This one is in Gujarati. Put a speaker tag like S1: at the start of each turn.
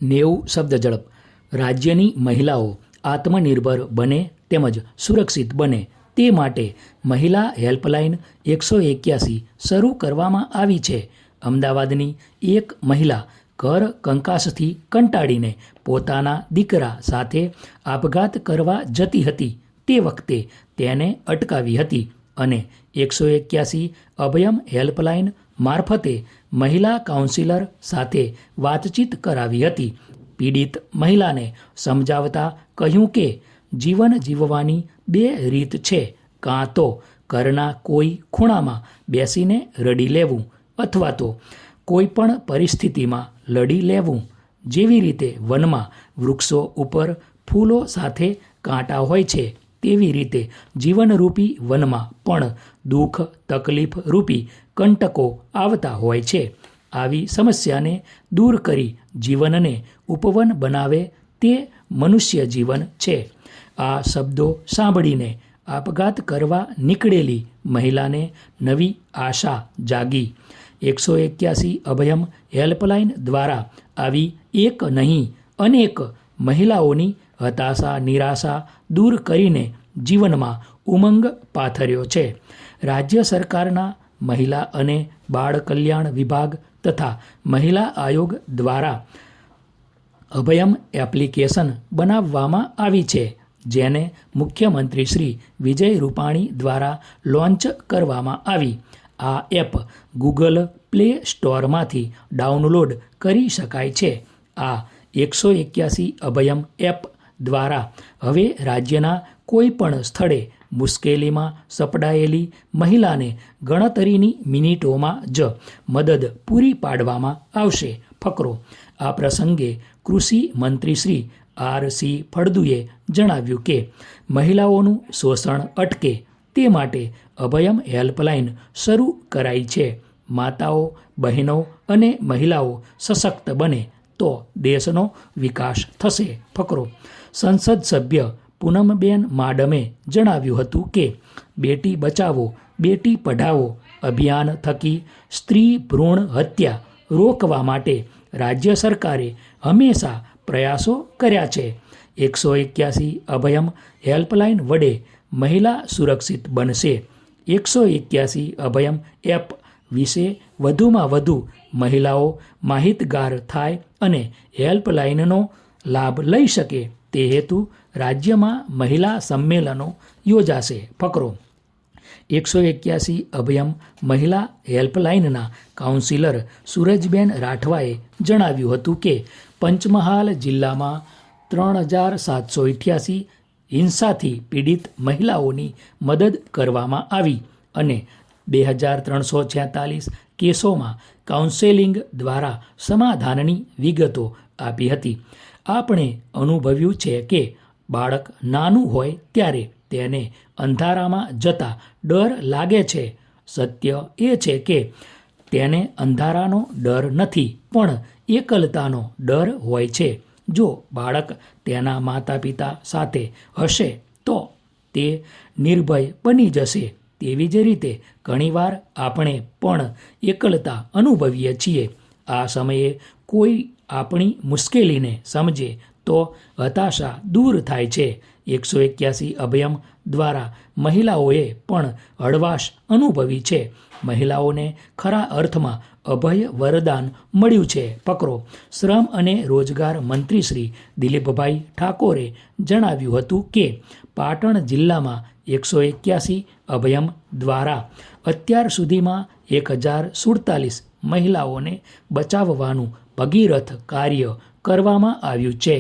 S1: 90 શબ્દઝડપ. રાજ્યની મહિલાઓ આત્મનિર્ભર બને તેમજ સુરક્ષિત બને તે માટે મહિલા હેલ્પલાઇન 181 શરૂ કરવામાં આવી છે. અમદાવાદની એક મહિલા ઘર કંકાસથી કંટાળીને પોતાના દીકરા સાથે આપઘાત કરવા જતી હતી. તે વખતે તેને અટકાવી હતી અને 181 અભયમ હેલ્પલાઇન મારફતે મહિલા કાઉન્સિલર સાથે વાતચીત કરાવી હતી. પીડિત મહિલાને સમજાવતા કહ્યું કે જીવન જીવવાની બે રીત છે, કાં તો ઘરના કોઈ ખૂણામાં બેસીને રડી લેવું અથવા તો કોઈ પણ પરિસ્થિતિમાં લડી લેવું. જેવી રીતે વનમાં વૃક્ષો ઉપર ફૂલો સાથે કાંટા હોય છે, તેવી રીતે જીવનરૂપી વનમાં પણ દુઃખ તકલીફ રૂપી કંટકો આવતા હોય છે. આવી સમસ્યાને દૂર કરી જીવનને ઉપવન બનાવે તે મનુષ્ય જીવન છે. આ શબ્દો સાંભળીને આપઘાત કરવા નીકળેલી મહિલાને નવી આશા જાગી. 181 અભયમ હેલ્પલાઇન દ્વારા આવી એક નહીં અનેક મહિલાઓની હતાશા નિરાશા દૂર કરીને જીવનમાં ઉમંગ પાથર્યો છે. રાજ્ય સરકારના મહિલા અને બાળ કલ્યાણ વિભાગ તથા મહિલા આયોગ દ્વારા અભયમ એપ્લિકેશન બનાવવામાં આવી છે, જેને મુખ્યમંત્રી શ્રી વિજય રૂપાણી દ્વારા લોન્ચ કરવામાં આવી. આ એપ ગૂગલ પ્લે સ્ટોરમાંથી ડાઉનલોડ કરી શકાય છે. આ 181 અભયમ એપ દ્વારા હવે રાજ્યના કોઈ પણ સ્થળે મુશ્કેલીમાં સપડાયેલી મહિલાને ગણતરીની મિનિટોમાં જ મદદ પૂરી પાડવામાં આવશે. ફકરો. આ પ્રસંગે કૃષિ મંત્રી શ્રી આર.સી. ફળદુએ જણાવ્યું કે મહિલાઓનું શોષણ અટકે તે માટે અભયમ હેલ્પલાઇન શરૂ કરાઈ છે. માતાઓ, બહેનો અને મહિલાઓ સશક્ત બને તો દેશનો વિકાસ થશે. ફકરો. સંસદ સભ્ય પૂનમબેન માડમે જણાવ્યું હતું કે બેટી બચાવો બેટી પઢાઓ અભિયાન થકી સ્ત્રી ભ્રૂણ હત્યા રોકવા માટે રાજ્ય સરકારે હંમેશા પ્રયાસો કર્યા છે. 181 અભયમ હેલ્પલાઇન વડે મહિલા સુરક્ષિત બનશે. 181 અભયમ એપ વિશે વધુમાં વધુ મહિલાઓ માહિતગાર થાય અને હેલ્પલાઇનનો લાભ લઈ શકે તે હેતુ રાજ્યમાં મહિલા સંમેલનો યોજાશે. ફકરો. 181 અભયમ મહિલા હેલ્પલાઇનના કાઉન્સિલર સૂરજબેન રાઠવાએ જણાવ્યું હતું કે પંચમહાલ જિલ્લામાં 3788 હિંસાથી પીડિત મહિલાઓની મદદ કરવામાં આવી અને 2346 કેસોમાં કાઉન્સેલિંગ દ્વારા સમાધાનની વિગતો આપી હતી. આપણે અનુભવ્યું છે કે બાળક નાનું હોય ત્યારે તેને અંધારામાં જતા ડર લાગે છે. સત્ય એ છે કે તેને અંધારાનો ડર નથી, પણ એકલતાનો ડર હોય છે. જો બાળક તેના માતા પિતા સાથે હશે તો તે નિર્ભય બની જશે. તેવી જ રીતે ઘણીવાર આપણે પણ એકલતા અનુભવીએ છીએ. આ સમયે કોઈ આપણી મુશ્કેલીને સમજે તો હતાશા દૂર થાય છે. 181 અભયમ દ્વારા મહિલાઓએ પણ હળવાશ અનુભવી છે. મહિલાઓને ખરા અર્થમાં અભય વરદાન મળ્યું છે. ફકરો. શ્રમ અને રોજગાર મંત્રી શ્રી દિલીપભાઈ ઠાકોરે જણાવ્યું હતું કે પાટણ જિલ્લામાં 181 અભયમ દ્વારા અત્યાર સુધીમાં 1047 મહિલાઓને બચાવવાનું ભગીરથ કાર્ય કરવામાં આવ્યું છે.